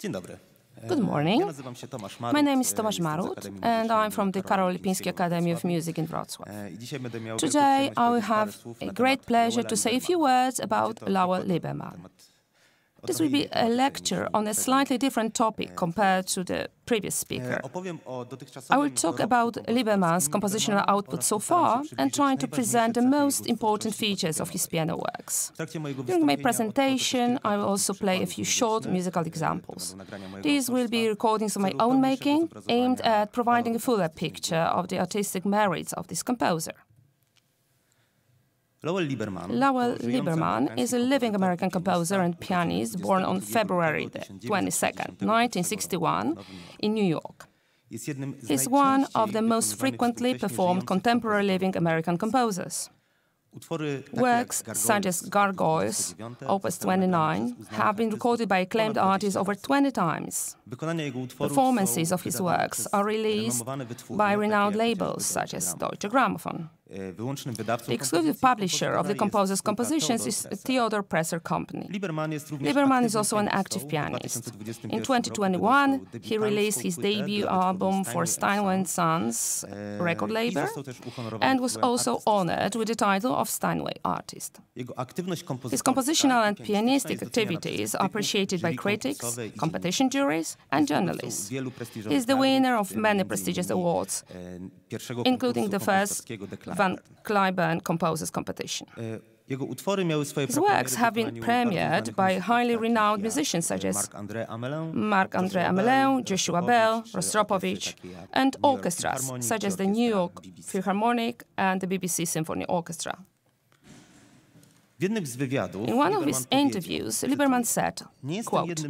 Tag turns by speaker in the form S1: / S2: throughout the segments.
S1: Good morning. My name is Tomasz Marut, and I'm from the �𝐃𝐙 𝐀𝐊 𝐀𝐻 Music in Wrocław. Today, I will have a great pleasure to say a few words about Lowell Liebermann. This will be a lecture on a slightly different topic compared to the previous speaker. I will talk about Liebermann's compositional output so far and try to present the most important features of his piano works. During my presentation, I will also play a few short musical examples. These will be recordings of my own making, aimed at providing a fuller picture of the artistic merits of this composer. Lowell Liebermann is a living American composer and pianist born on February 22nd, 1961, in New York. He is one of the most frequently performed contemporary living American composers. Works such as Gargoyles, Opus 29, have been recorded by acclaimed artists over 20 times. Performances of his works are released by renowned labels such as 𝗬𝗏്cie Gramophone. The exclusive publisher of the composer's compositions is Theodor Presser Company. Liebermann is also an active pianist. In 2021, he released his debut album for Steinway & Sons record label and was also honored with the title of Steinway Artist. His compositional and pianistic activities are appreciated by critics, competition juries, and journalists. He is the winner of many prestigious awards, including the first Van Cliburn Composers Competition. His works have been premiered by highly renowned musicians such as Marc-André Amelin, Joshua Bell, Rostropovich, and orchestras such as the New York Philharmonic and the BBC Symphony Orchestra. In one of his interviews, Liebermann said, quote,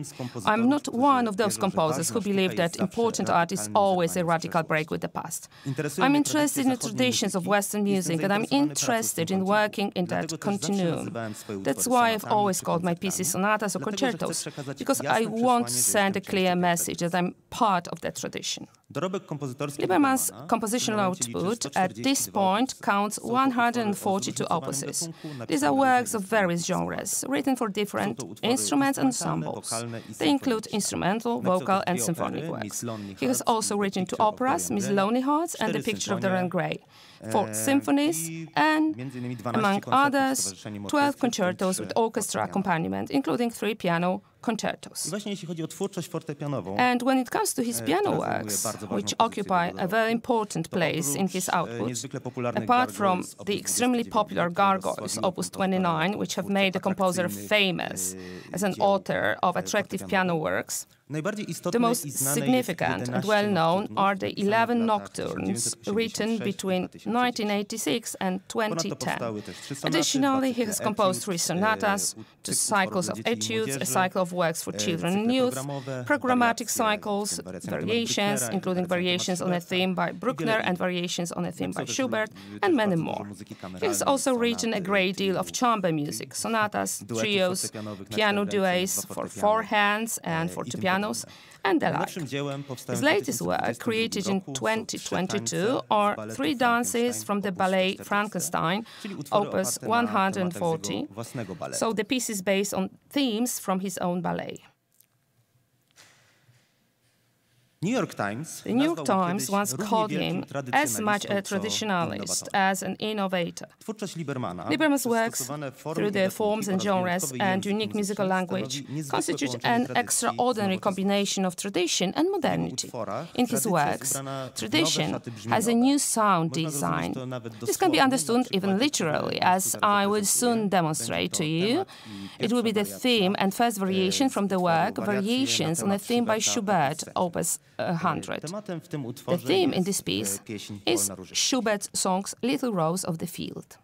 S1: "I'm not one of those composers who believe that important art is always a radical break with the past. I'm interested in the traditions of Western music, and I'm interested in working in that continuum. That's why I've always called my pieces sonatas or concertos, because I want to send a clear message that I'm part of that tradition." Liebermann's compositional output at this point counts 142 opuses. These are works of various genres, written for different instruments and ensembles. They include instrumental, vocal, and symphonic works. He has also written 2 operas, Miss Lonely Hearts and The Picture of Dorian Gray, 4 symphonies, and, among others, 12 concertos with orchestra accompaniment, including 3 piano concertos. And when it comes to his piano works, which occupy a very important place in his output, apart from the extremely popular Gargoyles, Opus 29, which have made the composer famous as an author of attractive piano works, the most significant and well-known are the 11 nocturnes written between 1986 and 2010. Additionally, he has composed 3 sonatas, 2 cycles of etudes, a cycle of works for children and youth, programmatic cycles, variations, including variations on a theme by Bruckner and variations on a theme by Schubert, and many more. He has also written a great deal of chamber music, sonatas, trios, piano duets for 4 hands and for 2 pianos, and the like. His latest work, created in 2022, are 3 dances from the ballet Frankenstein, Opus 140, so the piece is based on themes from his own ballet. The New York Times once called him as much a traditionalist as an innovator. Liebermann's works, through their forms and genres and unique musical language, constitute an extraordinary combination of tradition and modernity. In his works, tradition has a new sound design. This can be understood even literally, as I will soon demonstrate to you. It will be the theme and first variation from the work, Variations on a Theme by Schubert, Opus 100. The theme in this piece is Schubert's songs Little Rose of the Field.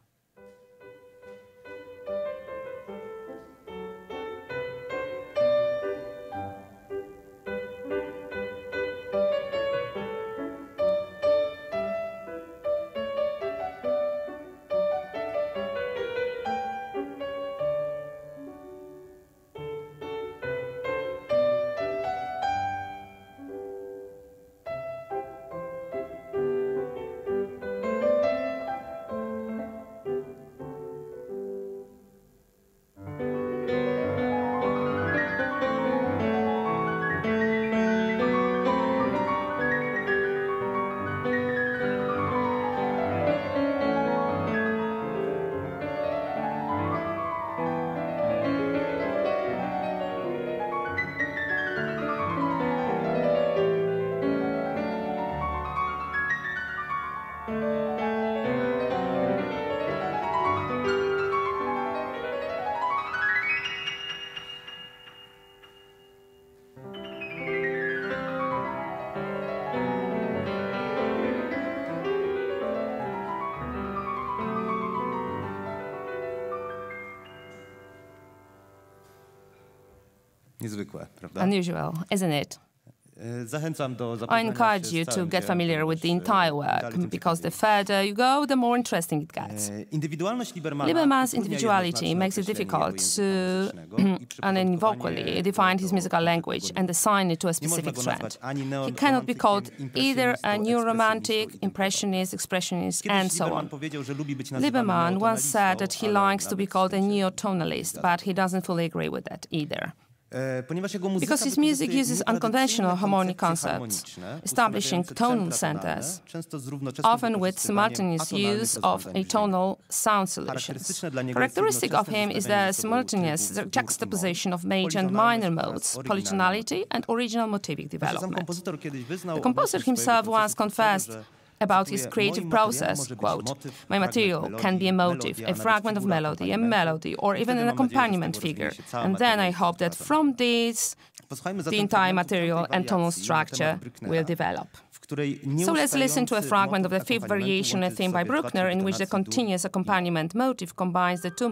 S2: Niezwykłe, prawda?
S1: Unusual, isn't it? I encourage you to get familiar with the entire work, because the further you go, the more interesting it gets. Liebermann's individuality makes it difficult to unequivocally define his musical language and assign it to a specific trend. He cannot be called either a new romantic, impressionist, expressionist, and so on. Liebermann once said that he likes to be called a neo-tonalist, but he doesn't fully agree with that either. Because his music uses unconventional harmonic concepts, establishing tonal centers, often with simultaneous use of atonal sound solutions. Characteristic of him is the simultaneous juxtaposition of major and minor modes, polytonality, and original motivic development. The composer himself once confessed about his creative process, quote, "My material can be a motive, a fragment of melody, a melody, or even an accompaniment figure. And then I hope that from this, the entire material and tonal structure will develop." So let's listen to a fragment of the fifth variation, a theme by Bruckner, in which the continuous accompaniment motive combines the two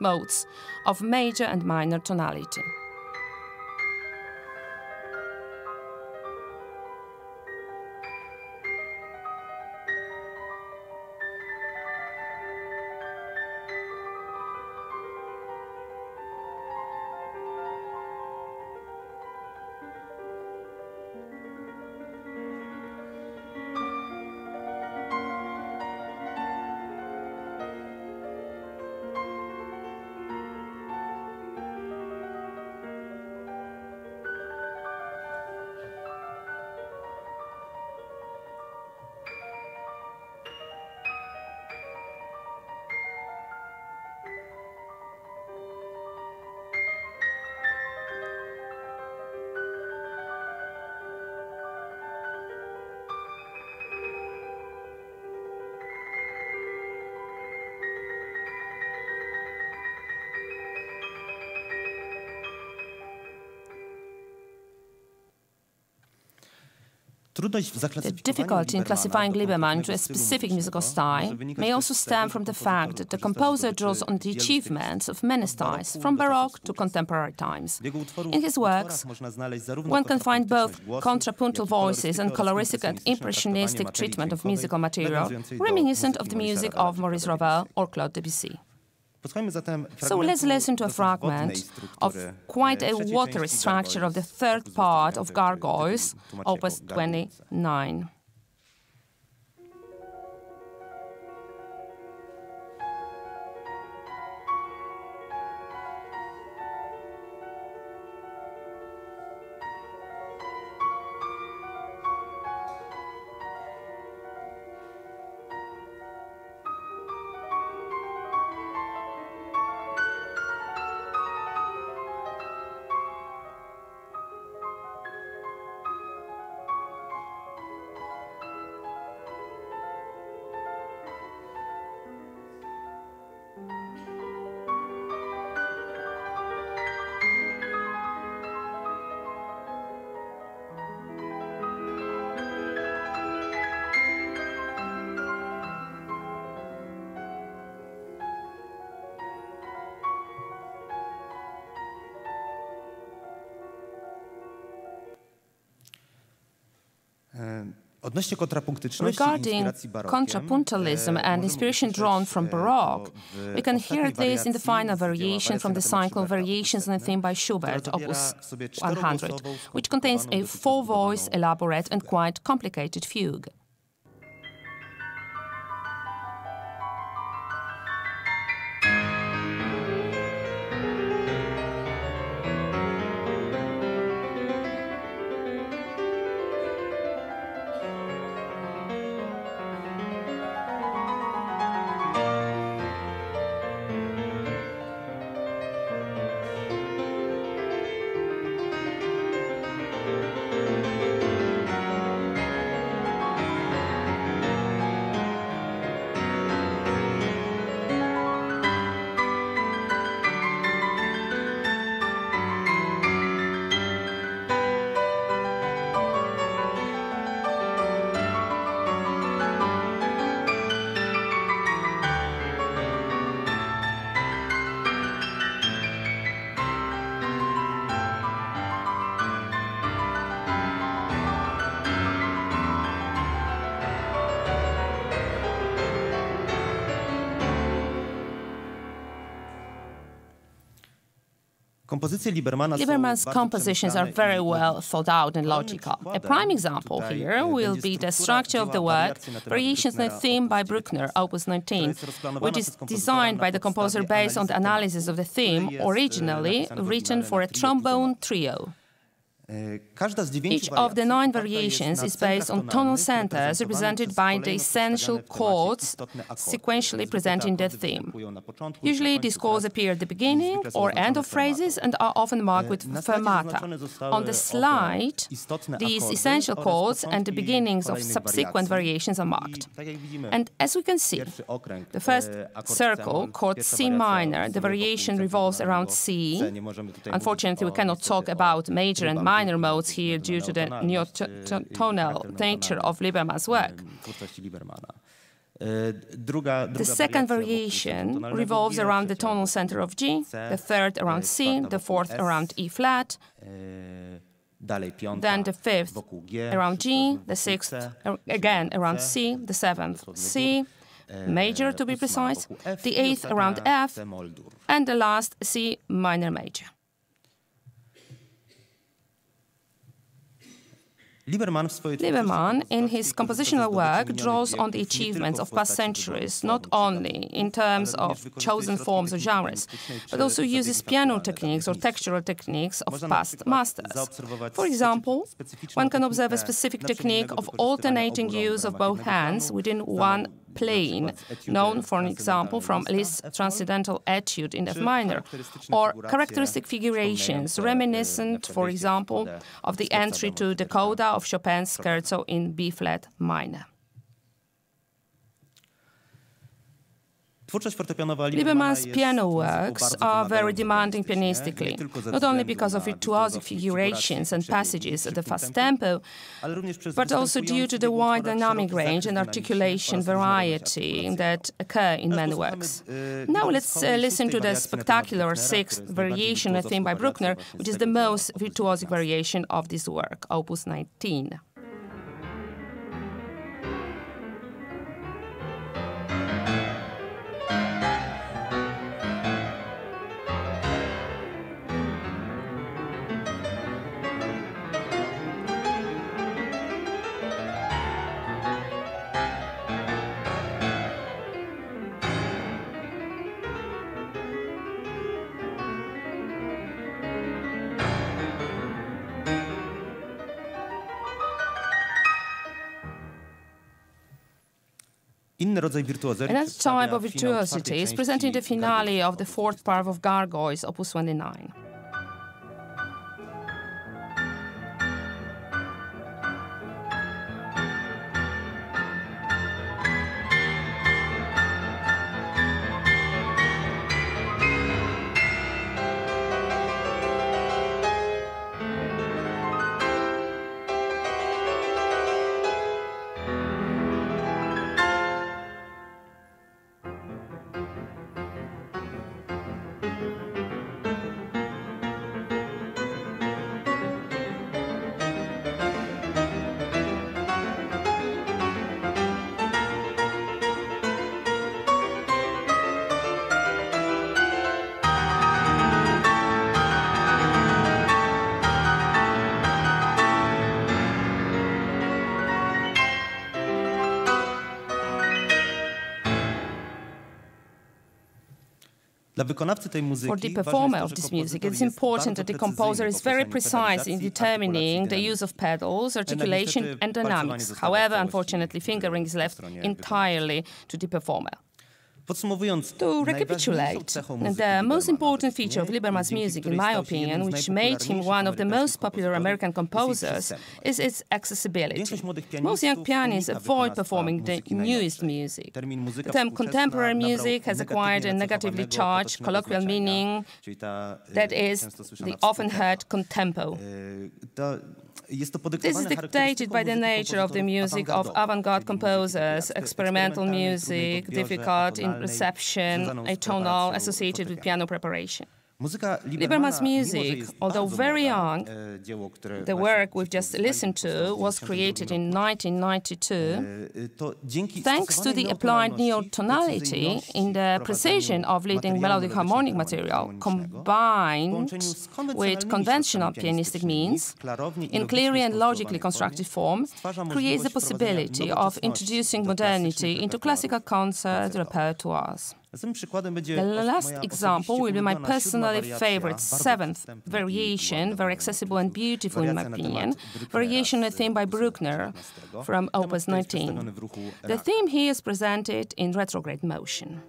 S1: modes of major and minor tonality. The difficulty in classifying Liebermann to a specific musical style may also stem from the fact that the composer draws on the achievements of many styles, from Baroque to contemporary times. In his works, one can find both contrapuntal voices and coloristic and impressionistic treatment of musical material, reminiscent of the music of Maurice Ravel or Claude Debussy. So let's listen to a fragment of quite a watery structure of the third part of Gargoyles, Opus 29. Regarding contrapuntalism and inspiration drawn from Baroque, we can hear this in the final variation from the cycle Variations on a Theme by Schubert, Opus 100, which contains a four-voice, elaborate and quite complicated fugue. Liebermann's compositions are very well thought out and logical. A prime example here will be the structure of the work, Variations on a Theme by Bruckner, Opus 19, which is designed by the composer based on the analysis of the theme, originally written for a trombone trio. Each of the 9 variations is based on tonal centers represented by the essential chords sequentially presenting the theme. Usually these chords appear at the beginning or end of phrases and are often marked with fermata. On the slide, these essential chords and the beginnings of subsequent variations are marked. And as we can see, the first circle, chord C minor, the variation revolves around C. Unfortunately, we cannot talk about major and minor modes here due to the neo-tonal nature of Liebermann's work. The second variation revolves around the tonal center of G, the third around C, the fourth around E flat, then the fifth around G, the sixth again around C, the seventh C, major to be precise, the eighth around F, and the last C minor major. Liebermann, in his compositional work, draws on the achievements of past centuries, not only in terms of chosen forms or genres, but also uses piano techniques or textural techniques of past masters. For example, one can observe a specific technique of alternating use of both hands within one plane, known, for an example, from Liszt's Transcendental Etude in F minor, or characteristic figurations reminiscent, for example, of the entry to the coda of Chopin's Scherzo in B flat minor. Liebermann's piano works are very demanding pianistically, not only because of virtuosic figurations and passages at the fast tempo, but also due to the wide dynamic range and articulation variety that occur in many works. Now let's listen to the spectacular sixth variation, a theme by Bruckner, which is the most virtuosic variation of this work, Opus 19. Another type of virtuosity is present in the finale of the fourth part of Gargoyles, Opus 29. For the performer of this music, it is important that the composer is very precise in determining the use of pedals, articulation, and dynamics. However, unfortunately, fingering is left entirely to the performer. To recapitulate, the most important feature of Liebermann's music, in my opinion, which made him one of the most popular American composers, is its accessibility. Most young pianists avoid performing the newest music. The term contemporary music has acquired a negatively charged colloquial meaning, that is, the often heard contempo. This is dictated by the nature of the music of avant-garde composers, experimental music, difficult in reception, atonal, associated with piano preparation. Liebermann's music, although very young, the work we've just listened to was created in 1992, thanks to the applied neo-tonality in the precision of leading melodic harmonic material, combined with conventional pianistic means, in clearly and logically constructed form, creates the possibility of introducing modernity into classical concert repertoires. The last example will be my personally favorite seventh variation, very accessible and beautiful in my opinion, variation on a theme by Bruckner from Opus 19. The theme here is presented in retrograde motion.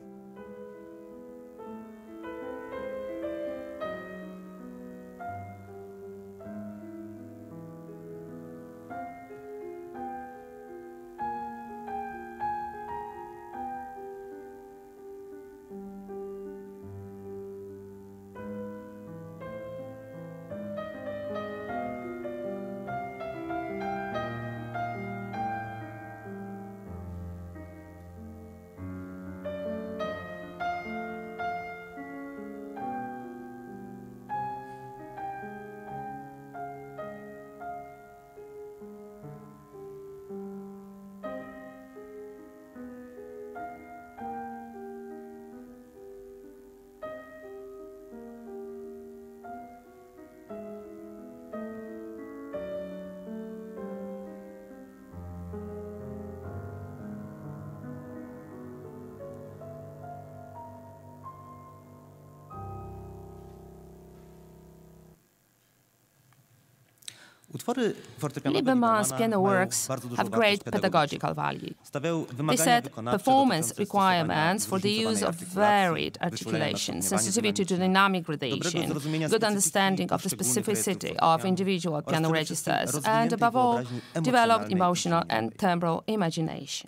S1: Liebermann's piano works have great pedagogical value. They set performance requirements for the use of varied articulation, sensitivity to dynamic gradation, good understanding of the specificity of individual piano registers, and above all, developed emotional and timbral imagination.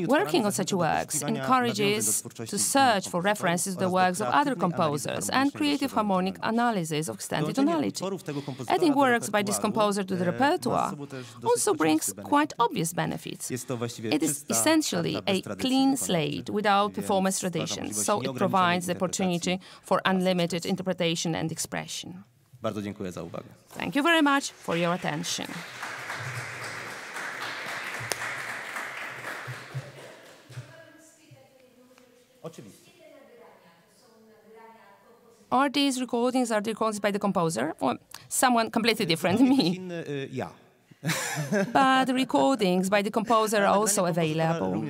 S1: Working on such works encourages to search for references to the works of other composers and creative harmonic analysis of extended tonality. Adding works by this composer to the repertoire also brings quite obvious benefits. It is essentially a clean slate without performance traditions, so it provides the opportunity for unlimited interpretation and expression. Thank you very much for your attention. Are these recordings recordings by the composer or someone completely different than me? But the recordings by the composer are also available.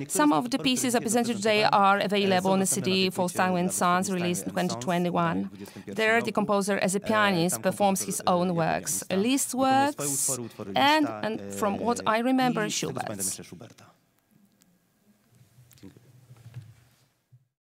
S1: Some of the pieces I presented today are available on the CD 𝗏𝗏 Sons, released in 2021. There, the composer as a pianist performs his own works, Liszt's works, and from what I remember, Schubert's.